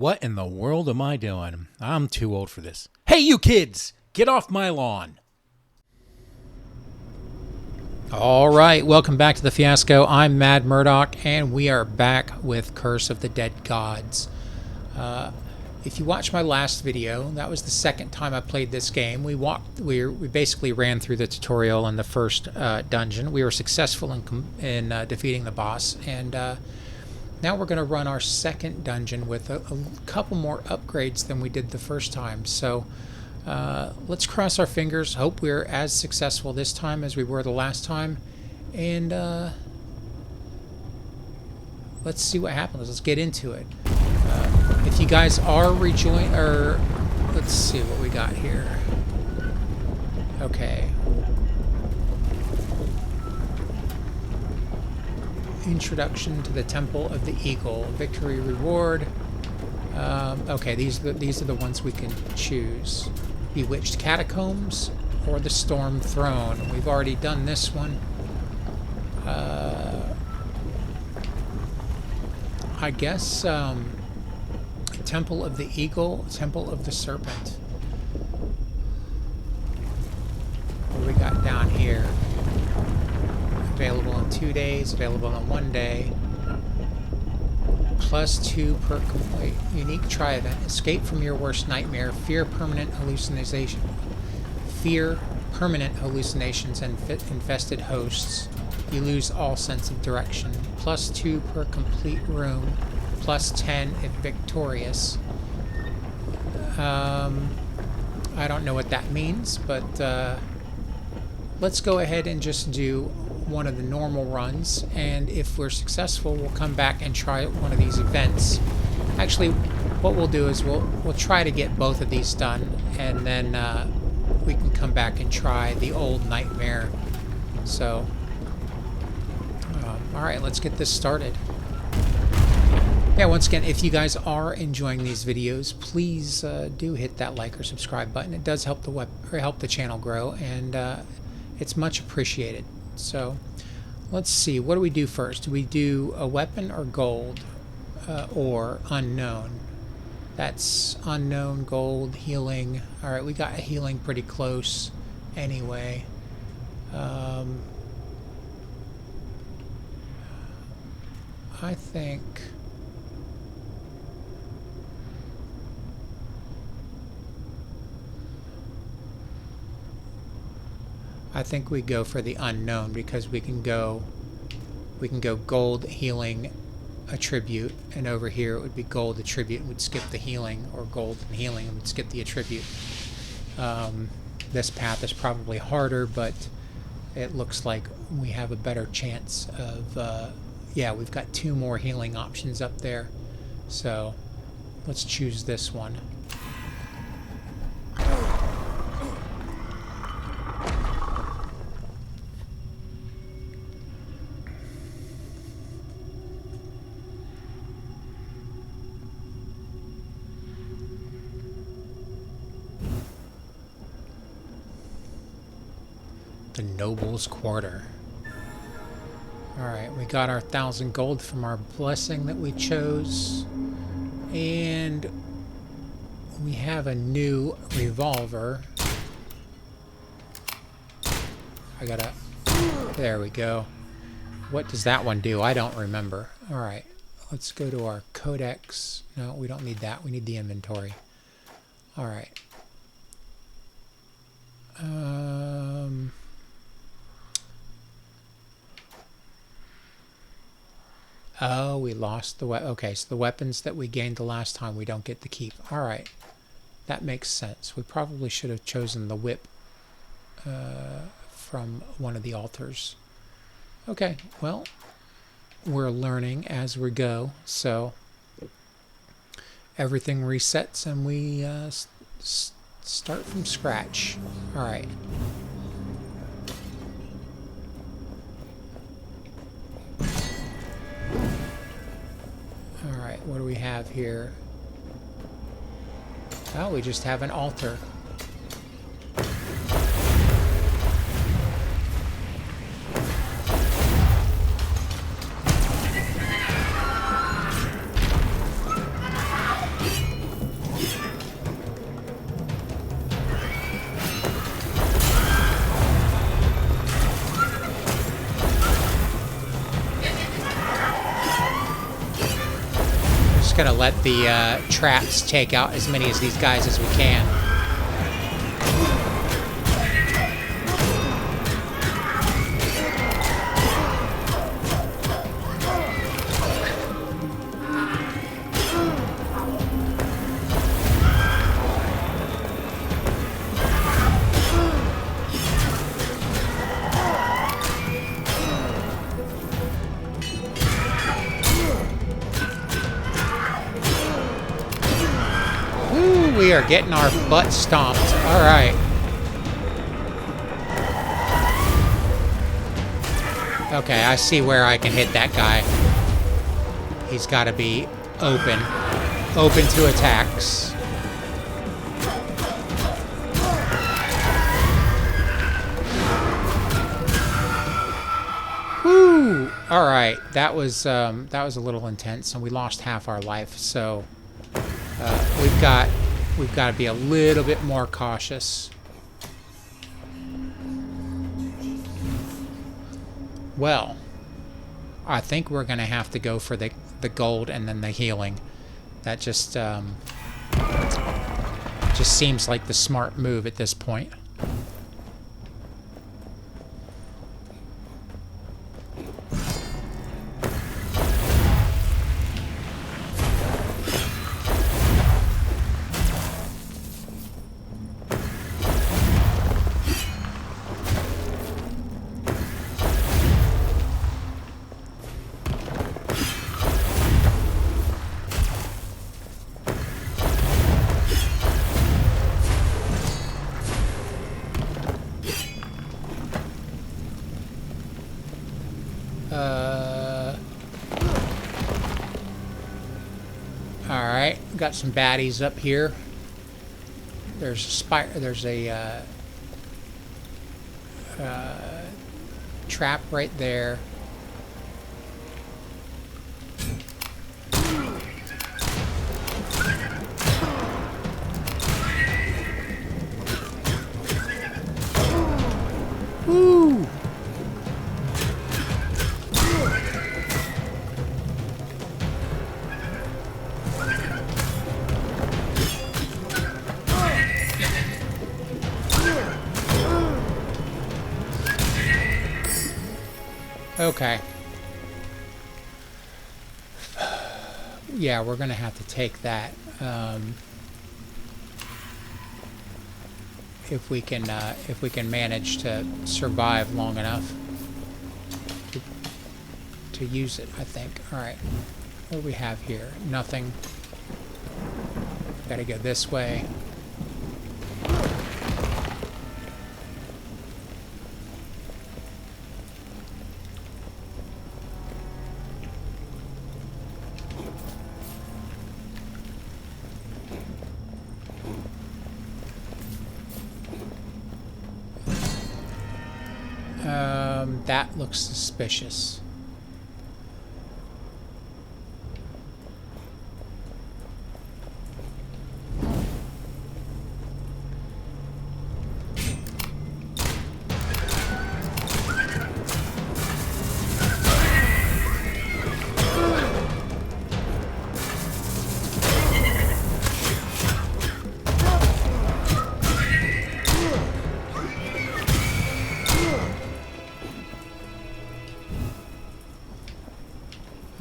What in the world am I doing? I'm too old for this. Hey, you kids! Get off my lawn! Alright, welcome back to the Fiasco. I'm Mad Murdock, and we are back with Curse of the Dead Gods. If you watched my last video, that was the second time I played this game. We basically ran through the tutorial in the first dungeon. We were successful in defeating the boss, and now we're going to run our second dungeon with a couple more upgrades than we did the first time. So let's cross our fingers, hope we're as successful this time as we were the last time, and let's see what happens. Let's get into it. If you guys are let's see what we got here. Okay. Introduction to the Temple of the Eagle. Victory reward. Okay, these are the ones we can choose. Bewitched Catacombs or the Storm Throne. We've already done this one. I guess Temple of the Eagle, Temple of the Serpent. What do we got down here? Available in 2 days, available in 1 day. +2 per complete. Unique tri-event. Escape from your worst nightmare. Fear permanent hallucinations and infested hosts. You lose all sense of direction. +2 per complete room. +10 if victorious. I don't know what that means, but let's go ahead and just do one of the normal runs, and if we're successful, we'll come back and try one of these events. Actually, what we'll do is we'll try to get both of these done, and then we can come back and try the old nightmare. So, all right, let's get this started. Yeah, once again, if you guys are enjoying these videos, please do hit that like or subscribe button. It does help the channel grow, and it's much appreciated. So, let's see. What do we do first? Do we do a weapon or gold or unknown? That's unknown, gold, healing. All right, we got a healing pretty close anyway. I think we go for the unknown, because we can go gold, healing, attribute, and over here it would be gold, attribute, and would skip the healing, or gold and healing and would skip the attribute. This path is probably harder, but it looks like we have a better chance of yeah, we've got 2 more healing options up there, so let's choose this one. The Noble's Quarter. Alright, we got our 1,000 gold from our blessing that we chose. And we have a new revolver. There we go. What does that one do? I don't remember. Alright, let's go to our codex. No, we don't need that. We need the inventory. Alright. Oh, we lost the weapon. Okay, so the weapons that we gained the last time we don't get to keep. Alright, that makes sense. We probably should have chosen the whip from one of the altars. Okay, well, we're learning as we go, so everything resets and we start from scratch. Alright. Alright, what do we have here? Oh, we just have an altar. gonna let the traps take out as many of these guys as we can. We are getting our butt stomped. All right. Okay, I see where I can hit that guy. He's got to be open to attacks. Woo! All right, that was a little intense, and we lost half our life. So we've got to be a little bit more cautious. Well, I think we're going to have to go for the gold and then the healing. That just seems like the smart move at this point. Alright, got some baddies up here. There's a trap right there. Woo! Okay. Yeah, we're gonna have to take that. If we can manage to survive long enough to use it, I think. All right. What do we have here? Nothing. Gotta go this way. That looks suspicious.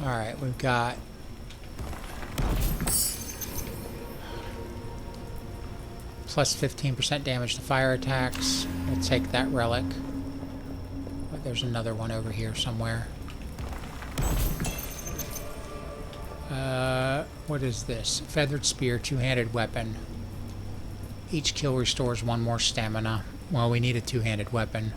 Alright, we've got plus 15% damage to fire attacks. We'll take that relic. But there's another one over here somewhere. What is this? Feathered spear, two-handed weapon. Each kill restores one more stamina. Well, we need a two-handed weapon.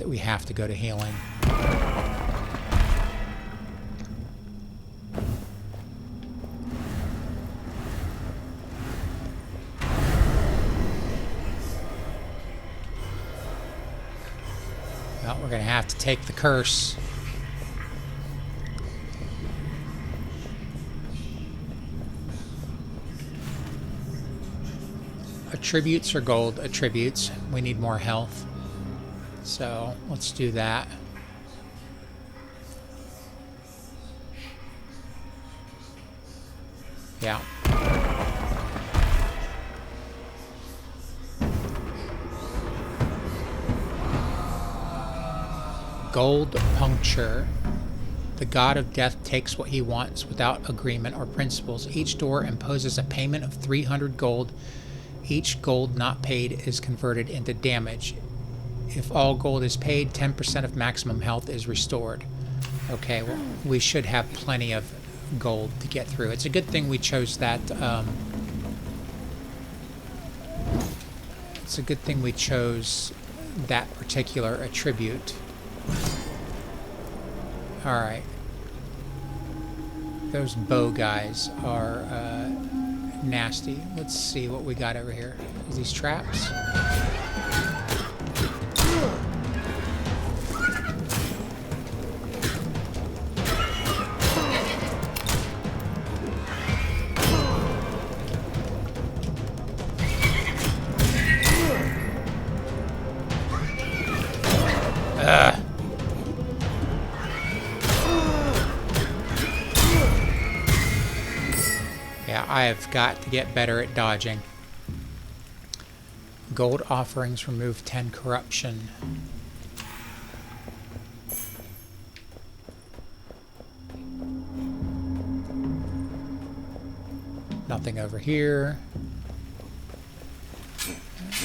We have to go to healing. Well, we're gonna have to take the curse. Attributes or gold? Attributes. We need more health. So let's do that. Yeah. Gold puncture. The god of death takes what he wants without agreement or principles. Each door imposes a payment of 300 gold. Each gold not paid is converted into damage. If all gold is paid, 10% of maximum health is restored. Okay, well, we should have plenty of gold to get through. It's a good thing we chose that. It's a good thing we chose that particular attribute. Alright. Those bow guys are nasty. Let's see what we got over here. Is these traps? Yeah, I have got to get better at dodging. Gold offerings remove 10 corruption. Nothing over here.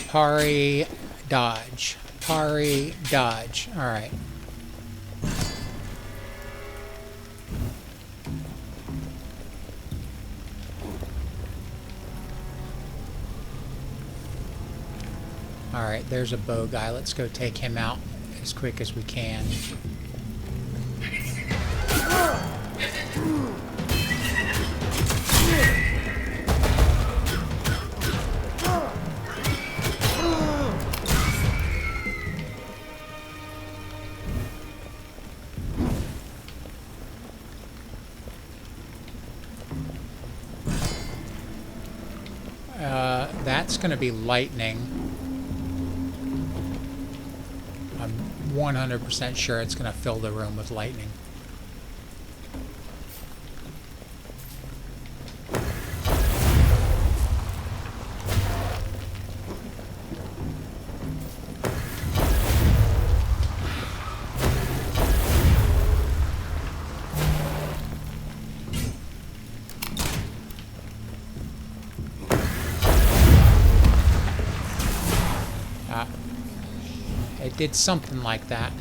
Parry, dodge. Parry, dodge. Alright. Alright, there's a bow guy. Let's go take him out as quick as we can. That's going to be lightning. I'm 100% sure it's going to fill the room with lightning. It did something like that.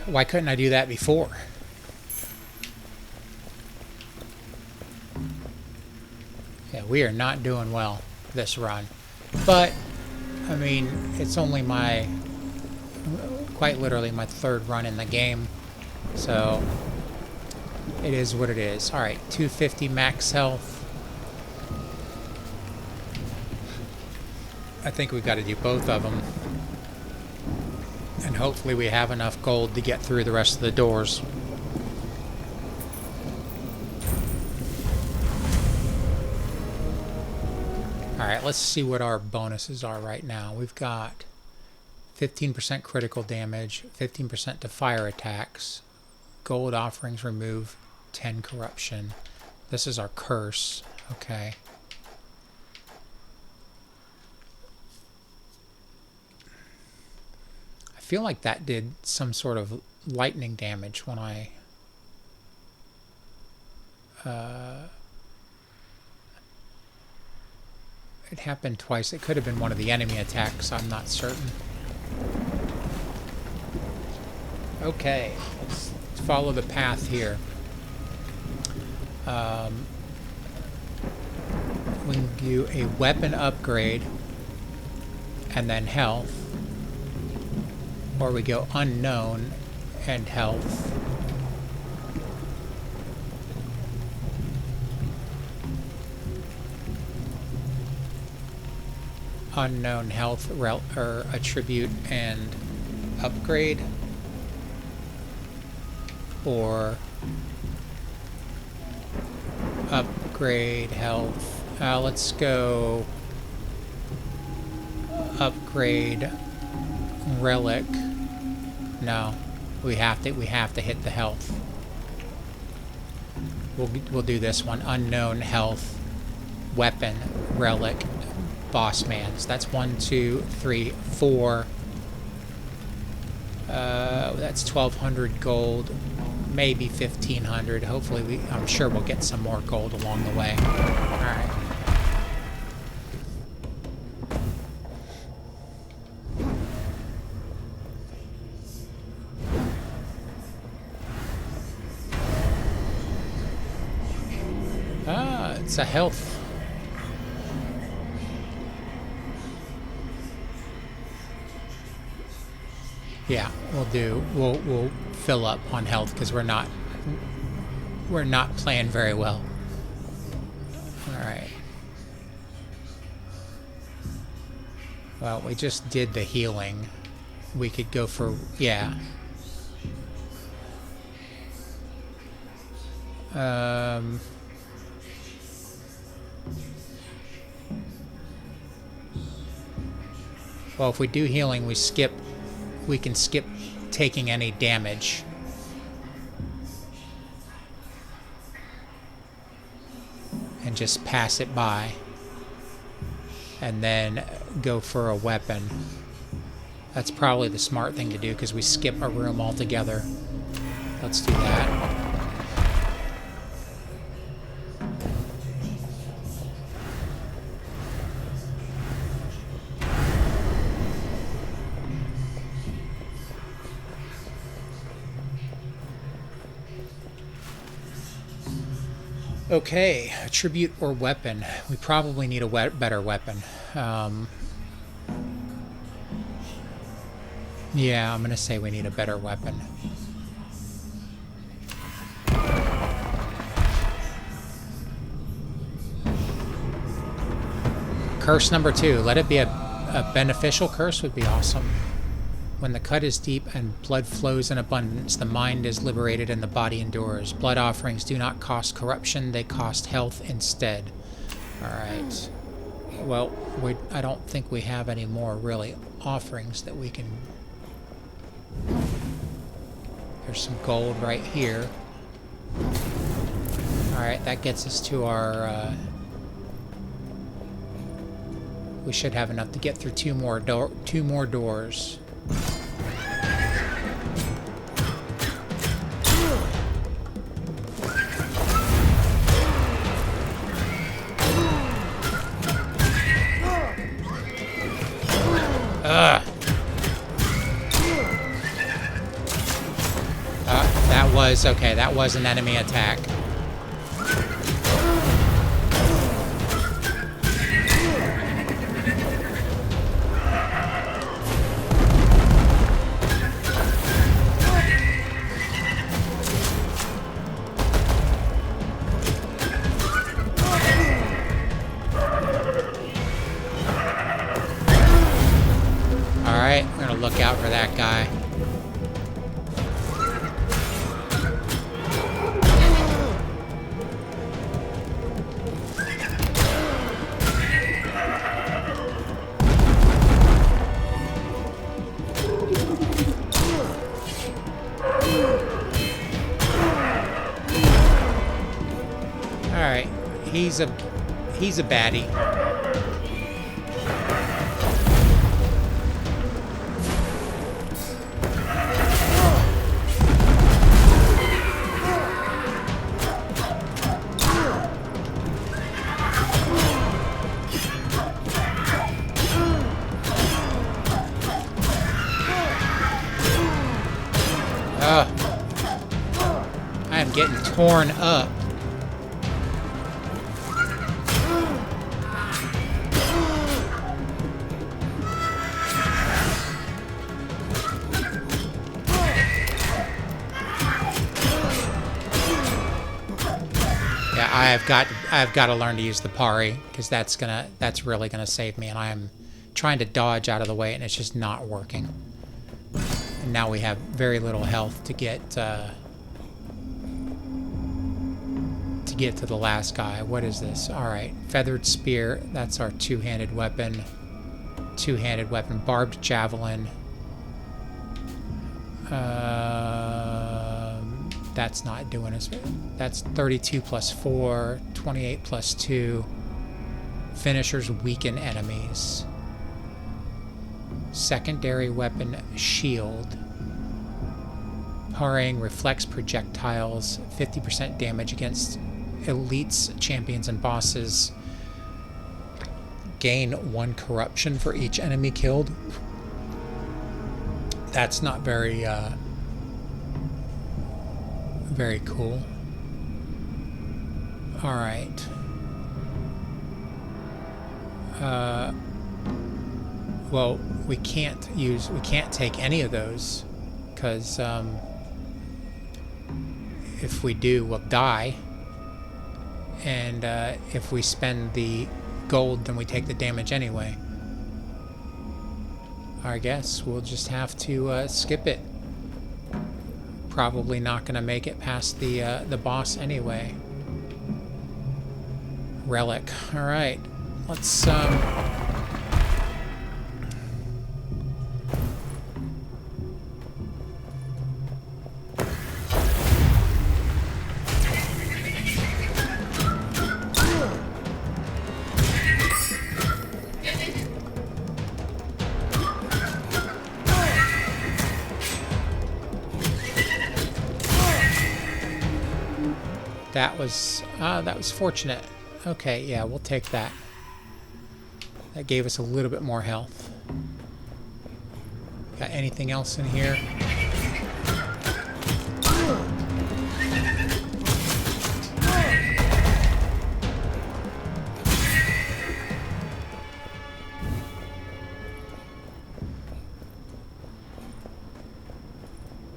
Why couldn't I do that before? Yeah, we are not doing well this run. But, I mean, it's only my, quite literally my third run in the game. So, it is what it is. Alright, 250 max health. I think we've got to do both of them. And hopefully we have enough gold to get through the rest of the doors. Alright, let's see what our bonuses are right now. We've got 15% critical damage, 15% to fire attacks. Gold offerings remove 10 corruption. This is our curse. Okay. I feel like that did some sort of lightning damage when I it happened twice. It could have been one of the enemy attacks. I'm not certain. Okay, let's follow the path here. We can do a weapon upgrade and then health, or we go unknown and health. Unknown health or attribute and upgrade, or upgrade health. Let's go upgrade relic. No, we have to hit the health. We'll do this one. Unknown health, weapon, relic, boss man. So that's 1, 2, 3, 4. That's 1,200 gold, maybe 1,500. Hopefully, I'm sure we'll get some more gold along the way. All right. It's a health. Yeah, we'll fill up on health because we're not playing very well. All right. Well, we just did the healing. We could go for, yeah. Well, if we do healing, we can skip taking any damage. And just pass it by. And then go for a weapon. That's probably the smart thing to do because we skip a room altogether. Let's do that. Okay, attribute or weapon. We probably need a better weapon. Yeah, I'm going to say we need a better weapon. Curse number 2. Let it be a beneficial curse would be awesome. When the cut is deep and blood flows in abundance, the mind is liberated and the body endures. Blood offerings do not cost corruption, they cost health instead. Alright. Well, I don't think we have any more, really, offerings that we can... There's some gold right here. Alright, that gets us to our... We should have enough to get through two more doors. Okay, that was an enemy attack. Alright, we're gonna look out for that guy. Alright, he's a baddie. I am getting torn up. I've got to learn to use the parry, because that's really gonna save me, and I am trying to dodge out of the way and it's just not working. And now we have very little health to get to the last guy. What is this? All right, feathered spear. That's our two-handed weapon. Two-handed weapon, barbed javelin. That's not doing us. That's 32 plus 4, 28 plus 2. Finishers weaken enemies. Secondary weapon, shield. Parrying reflects projectiles. 50% damage against elites, champions, and bosses. Gain 1 corruption for each enemy killed. That's not very very cool. All right. Well, we can't take any of those, because if we do, we'll die. And if we spend the gold, then we take the damage anyway. I guess we'll just have to skip it. Probably not going to make it past the boss anyway. Relic. All right, let's that was fortunate. Okay, yeah, we'll take that. That gave us a little bit more health. Got anything else in here?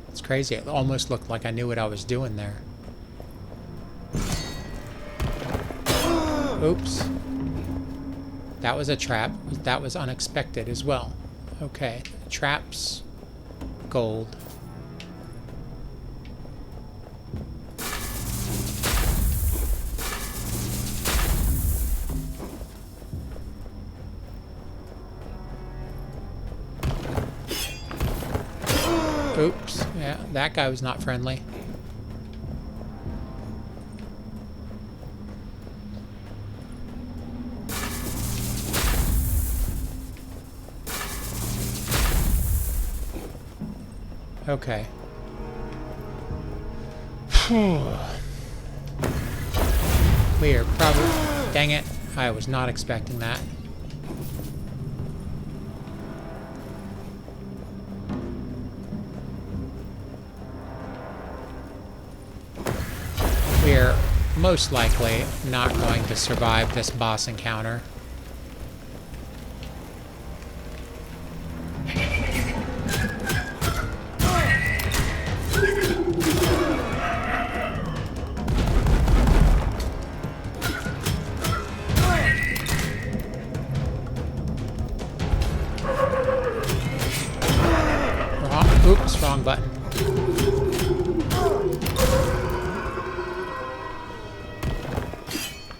It's crazy. It almost looked like I knew what I was doing there. Oops. That was a trap. That was unexpected as well. Okay. Traps. Gold. Oops. Yeah, that guy was not friendly. Okay. We are probably... Dang it. I was not expecting that. We're most likely not going to survive this boss encounter. Oops, wrong button.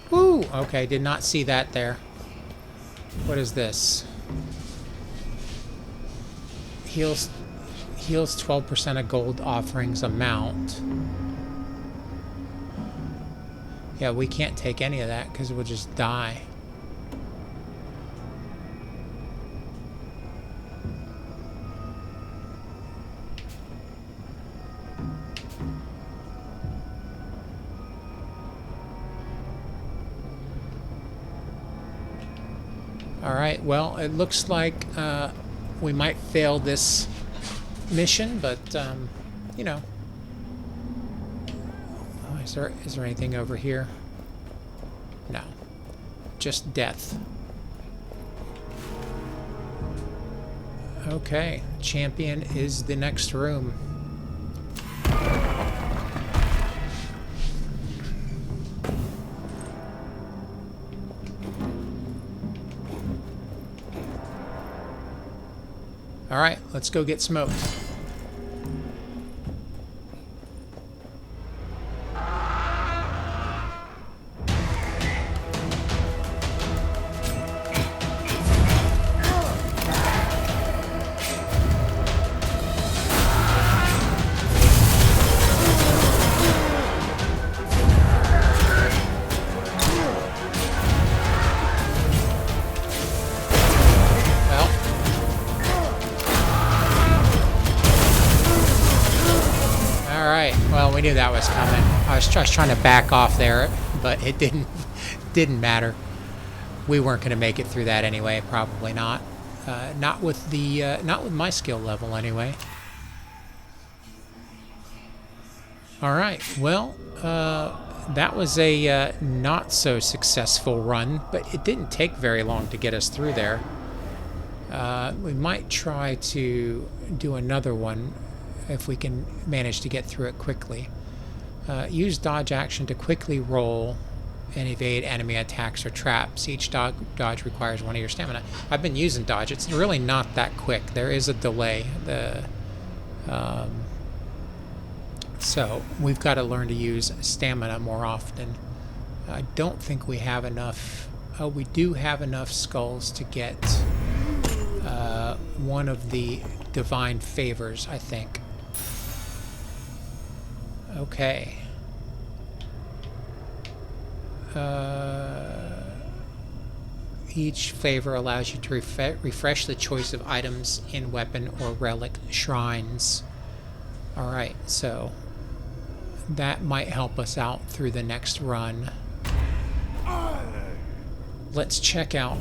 Woo! Okay, did not see that there. What is this? Heals 12% of gold offerings amount. Yeah, we can't take any of that because we'll just die. Alright, well, it looks like we might fail this mission, but, you know. Oh, is there anything over here? No. Just death. Okay, champion is the next room. Alright, let's go get smoked. Well, we knew that was coming. I was trying to back off there, but it didn't matter. We weren't going to make it through that anyway. Probably not. Not with my skill level anyway. All right. Well, that was a not so successful run, but it didn't take very long to get us through there. We might try to do another one if we can manage to get through it quickly. Use dodge action to quickly roll and evade enemy attacks or traps. Each dodge requires 1 of your stamina. I've been using dodge. It's really not that quick. There is a delay. So we've got to learn to use stamina more often. I don't think we have enough. Oh, we do have enough skulls to get one of the divine favors, I think. Okay. Each favor allows you to refresh the choice of items in weapon or relic shrines. Alright, so that might help us out through the next run. Let's check out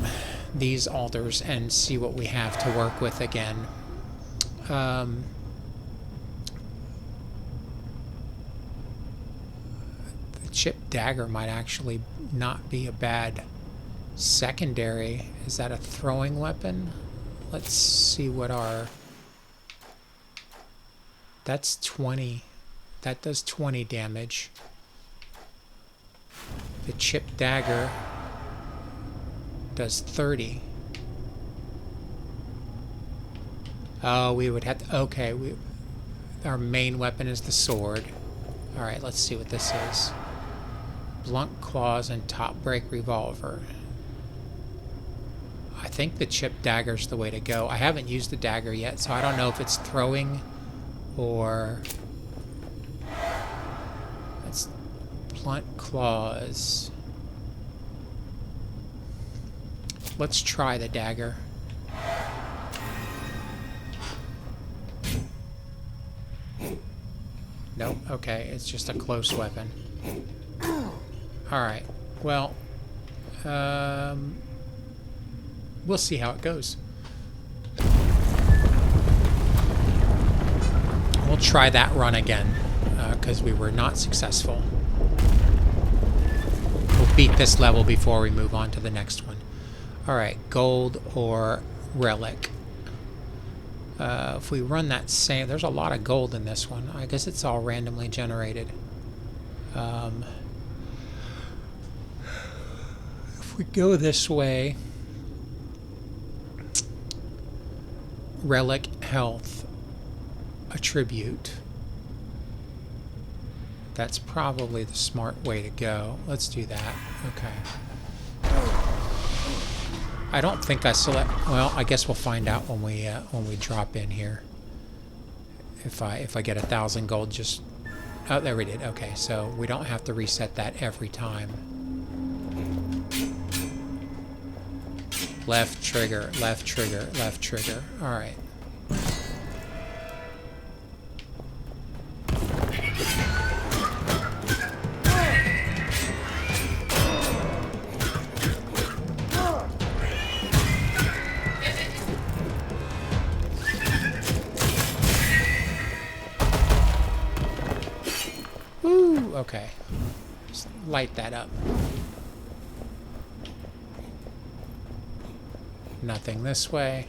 these altars and see what we have to work with again. Chip dagger might actually not be a bad secondary. Is that a throwing weapon? Let's see what our... That's 20. That does 20 damage. The chip dagger does 30. Oh, we would have to... Okay, our main weapon is the sword. Alright, let's see what this is. Blunt claws and top break revolver. I think the chip dagger's the way to go. I haven't used the dagger yet, so I don't know if it's throwing or... It's blunt claws. Let's try the dagger. Nope, okay, it's just a close weapon. Alright, well, we'll see how it goes. We'll try that run again, because we were not successful. We'll beat this level before we move on to the next one. Alright, gold or relic. If we run that same... There's a lot of gold in this one. I guess it's all randomly generated. If we go this way... Relic, health, attribute. That's probably the smart way to go. Let's do that. Okay. I don't think I select... Well, I guess we'll find out when we drop in here. If I get 1,000 gold, just... Oh, there we did. Okay, so we don't have to reset that every time. Left trigger, left trigger, left trigger. All right. Woo, okay. Just light that up. Nothing this way.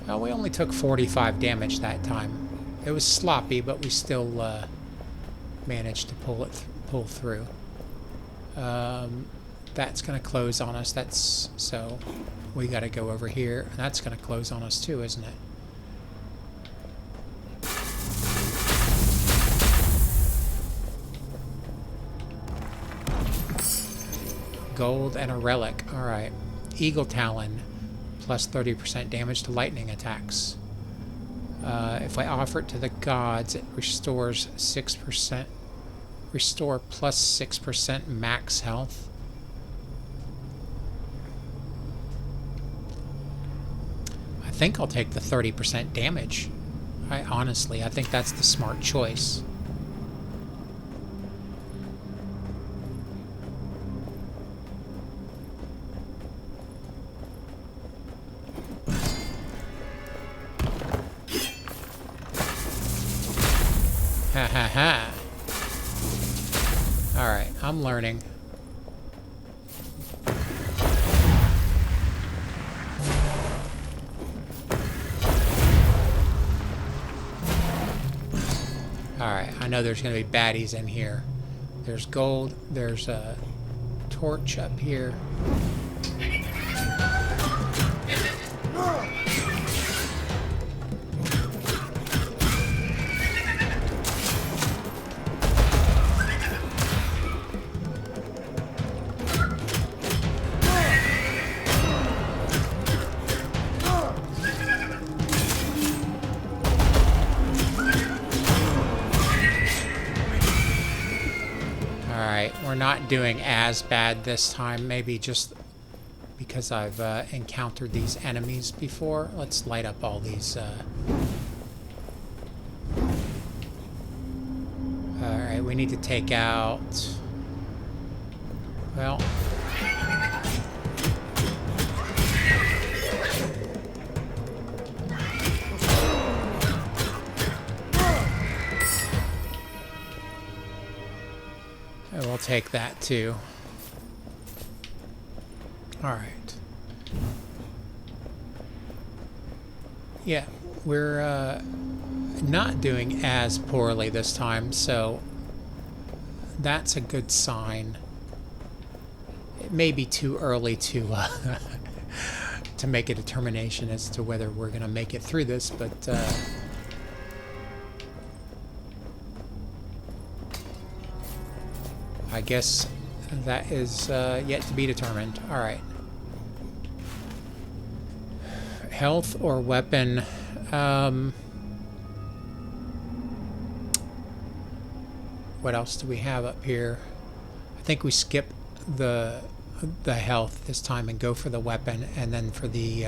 Well, we only took 45 damage that time. It was sloppy, but we still managed to pull through. That's going to close on us. So we got to go over here. That's going to close on us too, isn't it? gold, and a relic. Alright. Eagle Talon. Plus 30% damage to lightning attacks. If I offer it to the gods, it restores 6%. Restore plus 6% max health. I think I'll take the 30% damage. I think that's the smart choice. Ha ha ha. Alright, I'm learning. Alright, I know there's going to be baddies in here. There's gold, there's a torch up here. We're not doing as bad this time, maybe just because I've encountered these enemies before. Let's light up all these. Alright, we need to take out... Well... We'll take that too. Alright. Yeah, we're not doing as poorly this time, so that's a good sign. It may be too early to to make a determination as to whether we're going to make it through this, but I guess that is yet to be determined. Alright. Health or weapon. What else do we have up here? I think we skip the health this time and go for the weapon, and then for the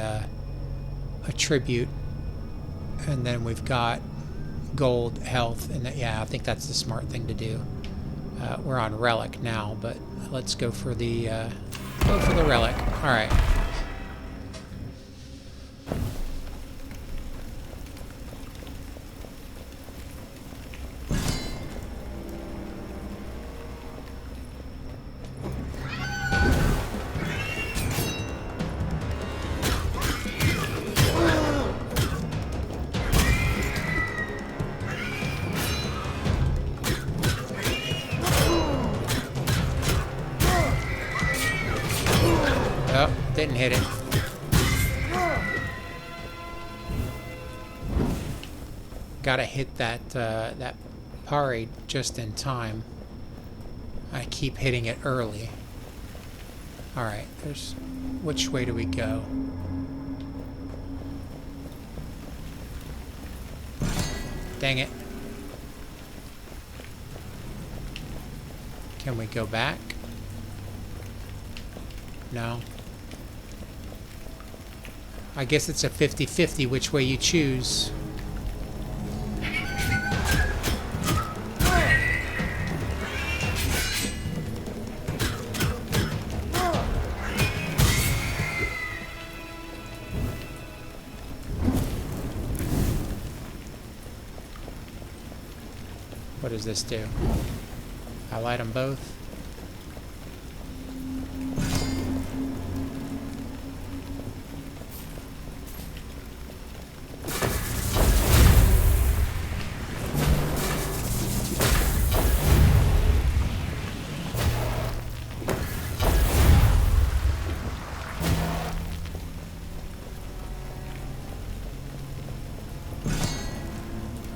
attribute, and then we've got gold, health, and yeah, I think that's the smart thing to do. We're on relic now, but let's go for the relic. All right. Oh, didn't hit it. Gotta hit that that parry just in time. I keep hitting it early. All right, there's. Which way do we go? Dang it. Can we go back? No. I guess it's a 50-50 which way you choose. What does this do? I light them both.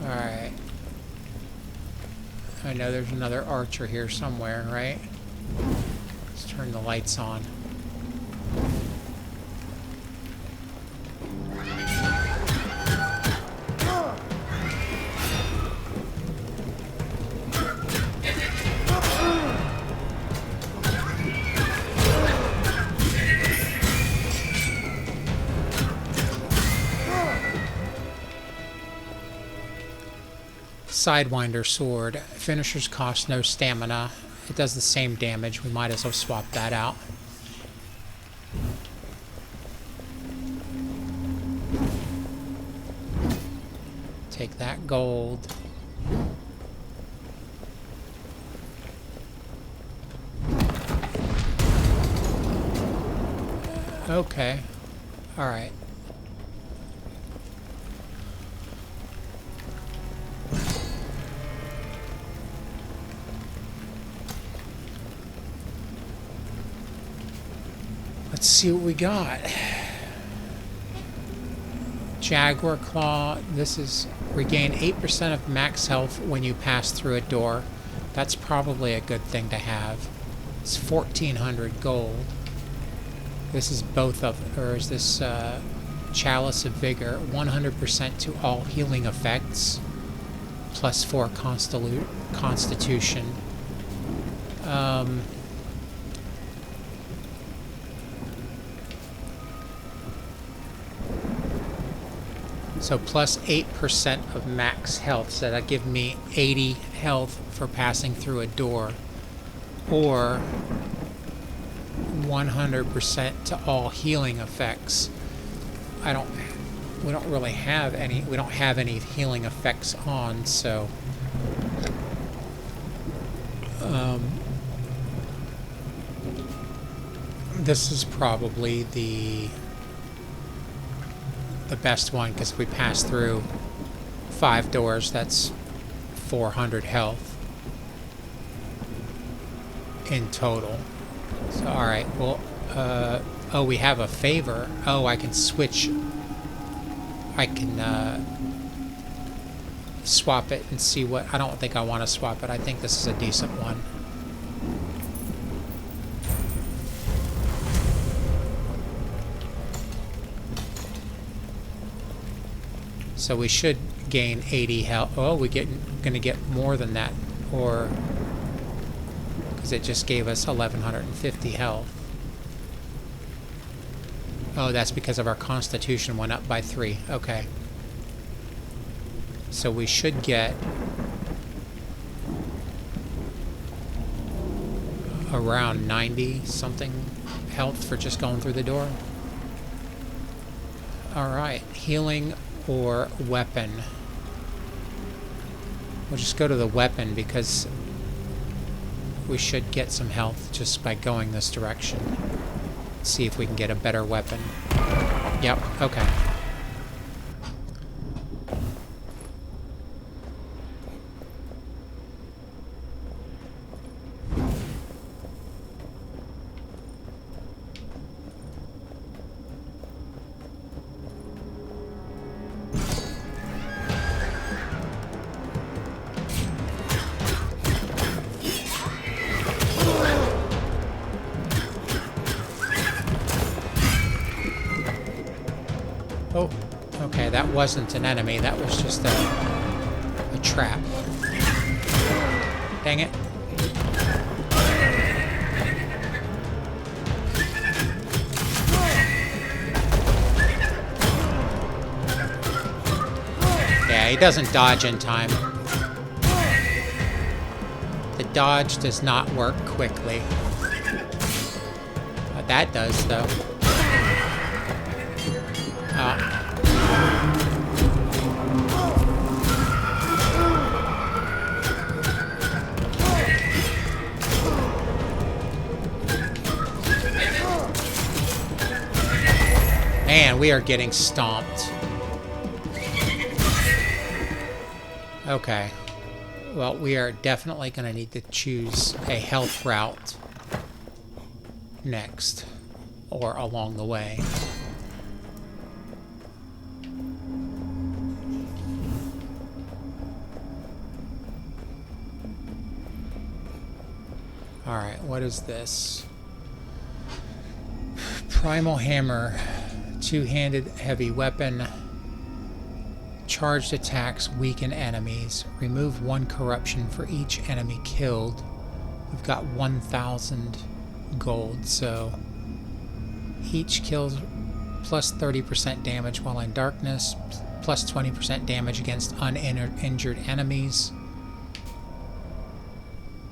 Alright. I know there's another archer here somewhere, right? Let's turn the lights on. Sidewinder sword. Finishers cost no stamina. It does the same damage. We might as well swap that out. Take that gold. Okay. All right. Let's see what we got. Jaguar Claw. This is regain 8% of max health when you pass through a door. That's probably a good thing to have. It's 1,400 gold. This is both of, or is this Chalice of Vigor. 100% to all healing effects. Plus 4 Constitution. So plus 8% of max health, so that'll give me 80 health for passing through a door, or 100% to all healing effects. We don't really have any. We don't have any healing effects on, so this is probably the best one, because if we pass through 5 doors, that's 400 health in total. So, alright, well, oh, we have a favor. Oh, I can switch. I can swap it and see what. I don't think I want to swap it. I think this is a decent one. So we should gain 80 health. Oh, we're gonna get more than that, or because it just gave us 1,150 health. Oh, that's because of our Constitution went up by 3. Okay. So we should get around 90 something health for just going through the door. All right, healing or weapon. We'll just go to the weapon because we should get some health just by going this direction. See if we can get a better weapon. Yep, okay. Oh, okay, that wasn't an enemy, that was just a trap. Dang it. Yeah, he doesn't dodge in time. The dodge does not work quickly. But that does, though. Man, we are getting stomped. Okay. Well, we are definitely going to need to choose a health route next, or along the way. Alright, what is this? Primal Hammer, two-handed heavy weapon. Charged attacks weaken enemies. Remove 1 corruption for each enemy killed. We've got 1,000 gold, so each kills plus 30% damage while in darkness, plus 20% damage against uninjured enemies.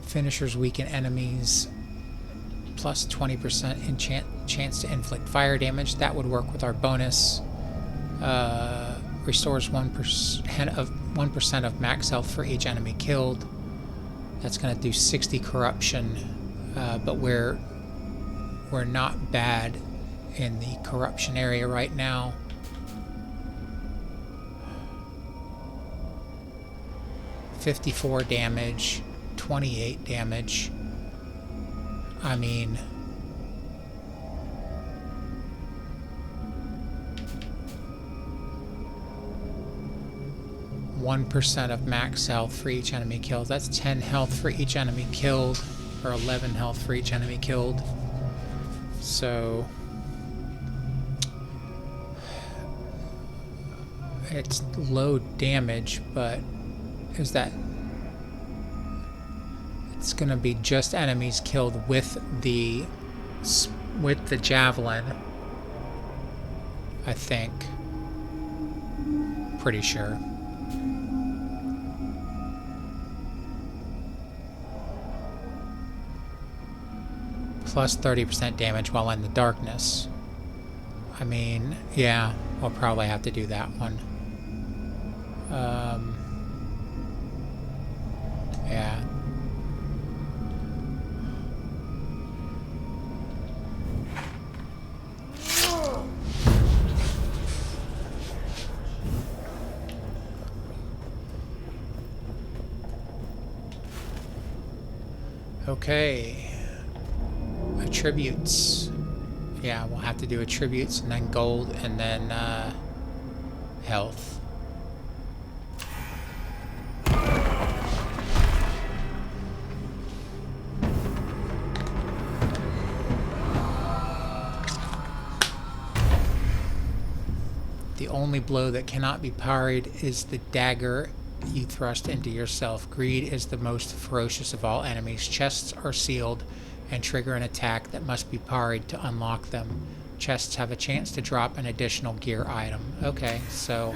Finishers weaken enemies, plus 20% chance to inflict fire damage. That would work with our bonus. Restores 1% of max health for each enemy killed. That's going to do 60 corruption, but we're not bad in the corruption area right now. $54 damage, 28 damage. I mean, %1 of max health for each enemy killed. That's 10 health for each enemy killed, or 11 health for each enemy killed. So it's low damage, but is that it's going to be just enemies killed with the javelin, I think. Pretty sure. Plus 30% damage while in the darkness. I mean, yeah, we'll probably have to do that one. Yeah. Okay. Attributes. Yeah, we'll have to do attributes and then gold and then health. The only blow that cannot be parried is the dagger you thrust into yourself. Greed is the most ferocious of all enemies. Chests are sealed and trigger an attack that must be parried to unlock them. Chests have a chance to drop an additional gear item. Okay, so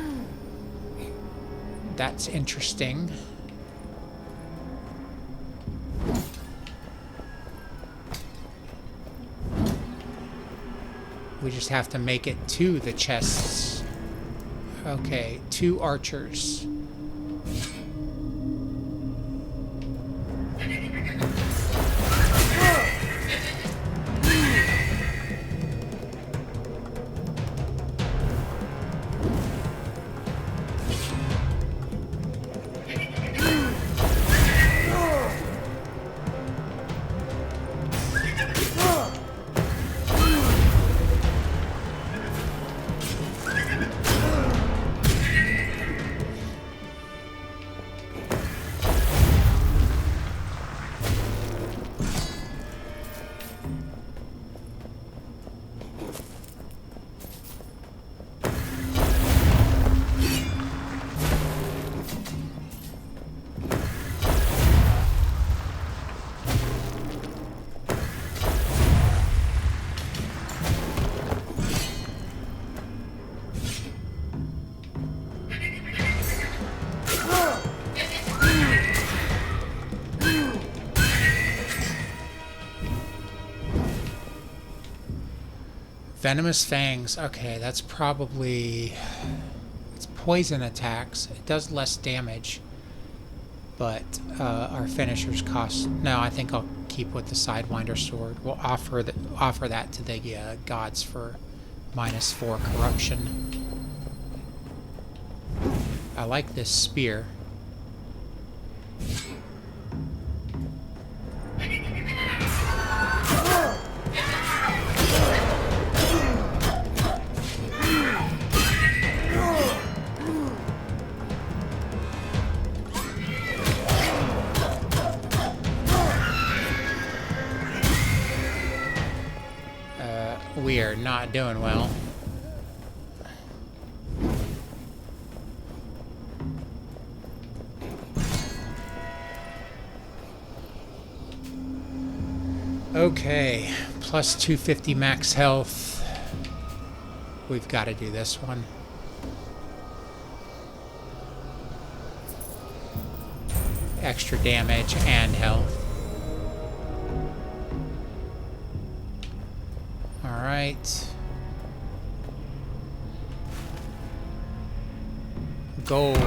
that's interesting. We just have to make it to the chests. Okay, 2 archers. Venomous Fangs. Okay, that's probably... It's poison attacks. It does less damage. But our finishers cost... No, I think I'll keep with the Sidewinder Sword. We'll offer that to the gods for -4 corruption. I like this spear. we are not doing well. Okay, plus 250 max health. We've got to do this one. Extra damage and health. All right. Gold.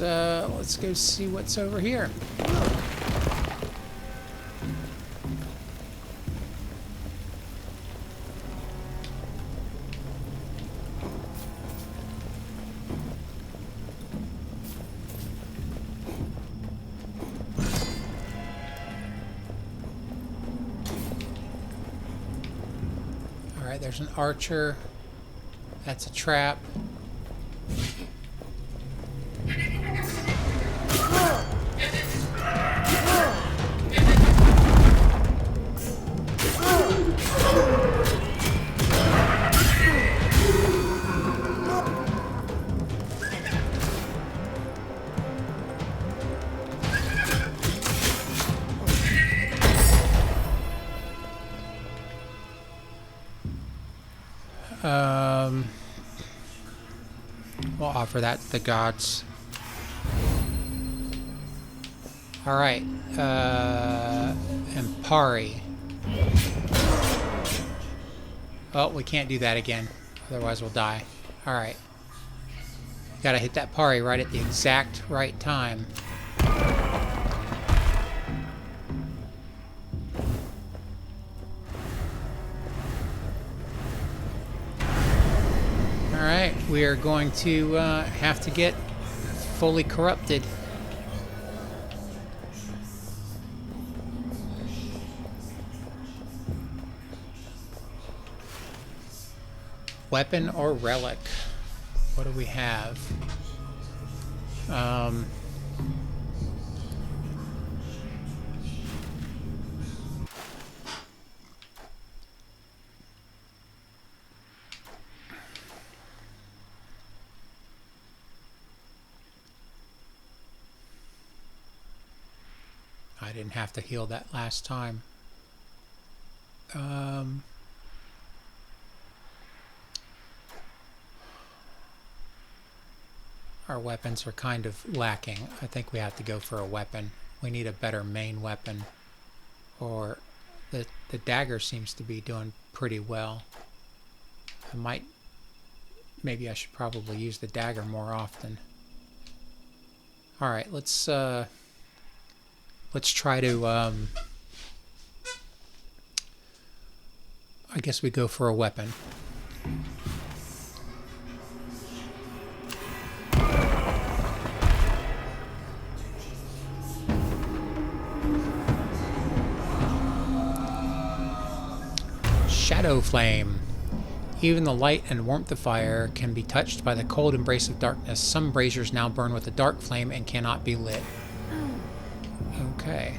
Let's go see what's over here. All right, there's an archer. That's a trap. We'll offer that to the gods. Alright, Empari. Oh, we can't do that again, otherwise we'll die. Alright. Gotta hit that pari right at the exact right time. Alright, we are going to have to get fully corrupted. Weapon or relic? What do we have? I didn't have to heal that last time. Our weapons are kind of lacking. I think we have to go for a weapon. We need a better main weapon. Or the dagger seems to be doing pretty well. Maybe I should probably use the dagger more often. Alright, let's try to I guess we go for a weapon. Shadow Flame. Even the light and warmth of fire can be touched by the cold embrace of darkness. Some braziers now burn with a dark flame and cannot be lit. Okay.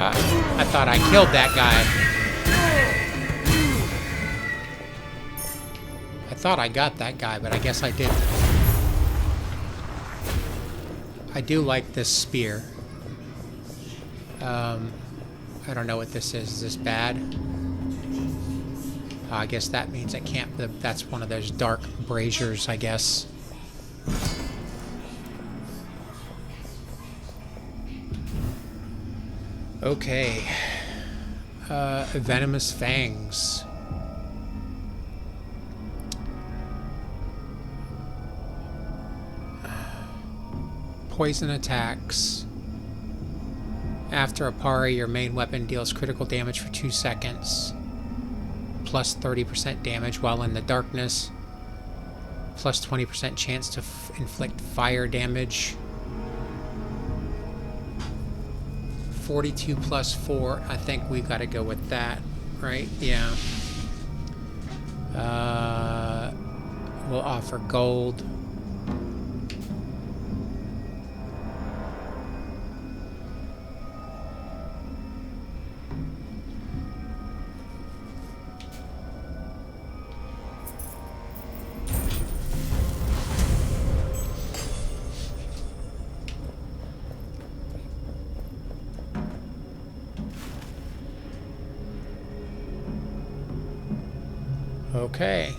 I thought I killed that guy. I thought I got that guy, but I guess I didn't. I do like this spear. I don't know what this is. Is this bad? I guess that means I can't. That's one of those dark braziers, I guess. Okay. Venomous fangs. Poison attacks. After a parry, your main weapon deals critical damage for 2 seconds. Plus 30% damage while in the darkness. Plus 20% chance to inflict fire damage. 42 plus 4. I think we've got to go with that, right? Yeah. We'll offer gold. Okay.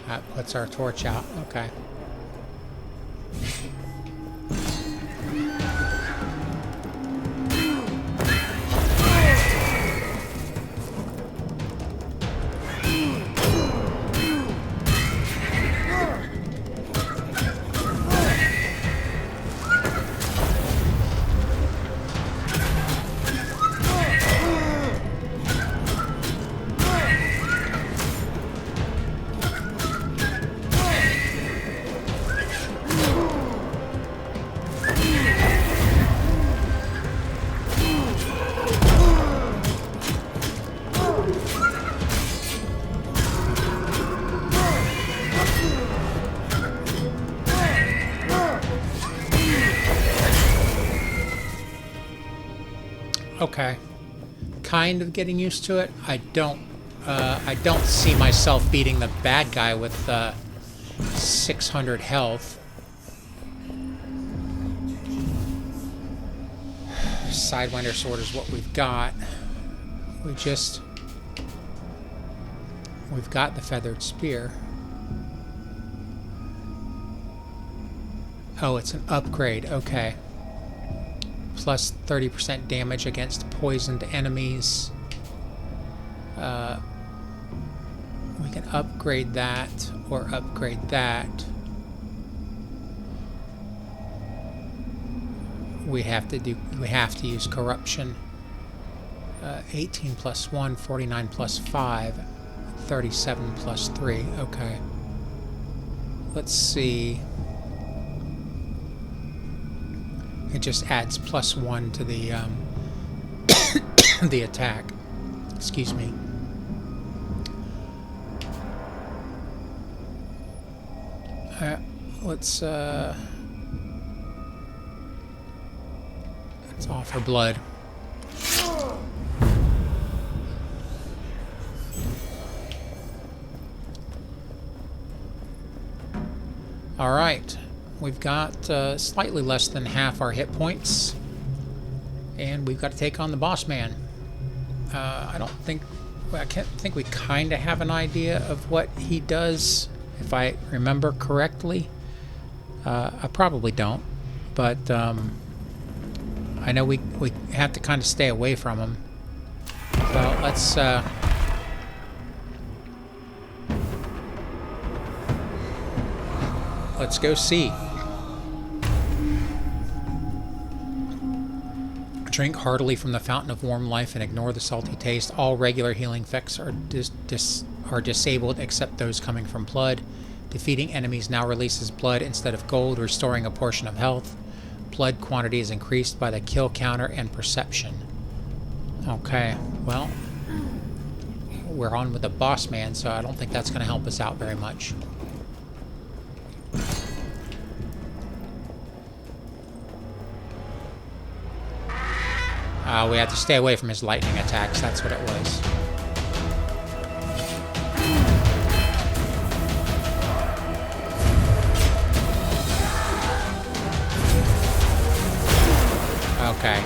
That puts our torch out. Okay. Okay. Kind of getting used to it. I don't see myself beating the bad guy with 600 health. Sidewinder sword is what we've got. We've got the feathered spear. Oh, it's an upgrade. Okay. Plus 30% damage against poisoned enemies. We can upgrade that or upgrade that. We have to use corruption. 18 plus 1, 49 plus 5, 37 plus 3. Okay. Let's see. It just adds plus 1 to the the attack. Excuse me. Let's offer blood. Alright, we've got slightly less than half our hit points, and we've got to take on the boss man. I can't think we kind of have an idea of what he does, if I remember correctly. I probably don't, but I know we have to kind of stay away from him. So let's go see. Drink heartily from the fountain of warm life and ignore the salty taste. All regular healing effects are disabled except those coming from blood. Defeating enemies now releases blood instead of gold, restoring a portion of health. Blood quantity is increased by the kill counter and perception. Okay, well, we're on with the boss man, so I don't think that's going to help us out very much. We have to stay away from his lightning attacks, that's what it was. Okay.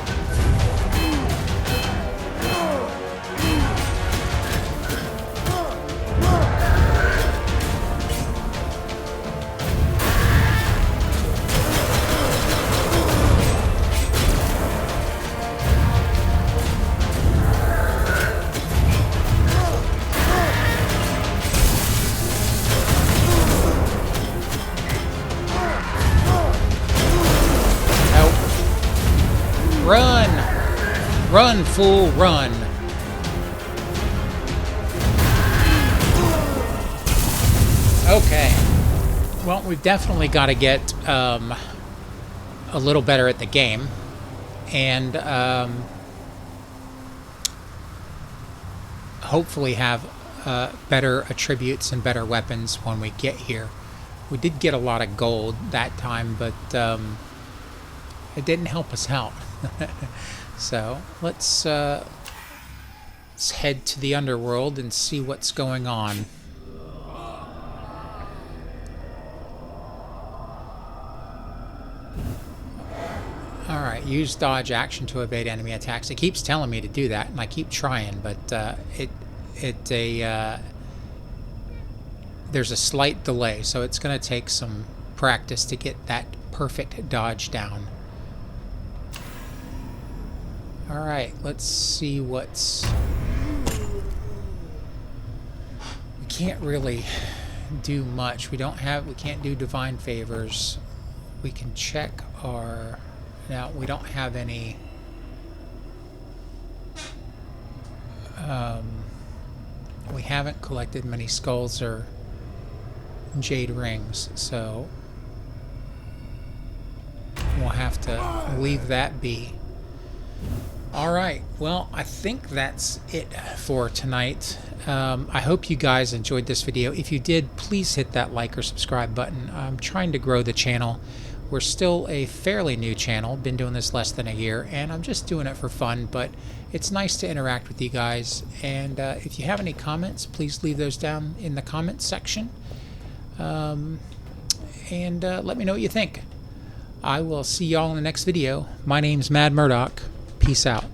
Run! Run, fool, run! Okay. Well, we've definitely got to get a little better at the game. And hopefully have better attributes and better weapons when we get here. We did get a lot of gold that time, but it didn't help us out. So let's head to the underworld and see what's going on. Alright, use dodge action to evade enemy attacks. It keeps telling me to do that, and I keep trying, but there's a slight delay, so it's going to take some practice to get that perfect dodge down. Alright, let's see what's... We can't really do much. We can't do divine favors. We can check our... Now, we don't have any... we haven't collected many skulls or jade rings, so we'll have to leave that be. Alright, well, I think that's it for tonight. I hope you guys enjoyed this video. If you did, please hit that like or subscribe button. I'm trying to grow the channel. We're still a fairly new channel, been doing this less than a year, and I'm just doing it for fun, but it's nice to interact with you guys. And if you have any comments, please leave those down in the comments section. And let me know what you think. I will see y'all in the next video. My name's Mad Murdock. Peace out.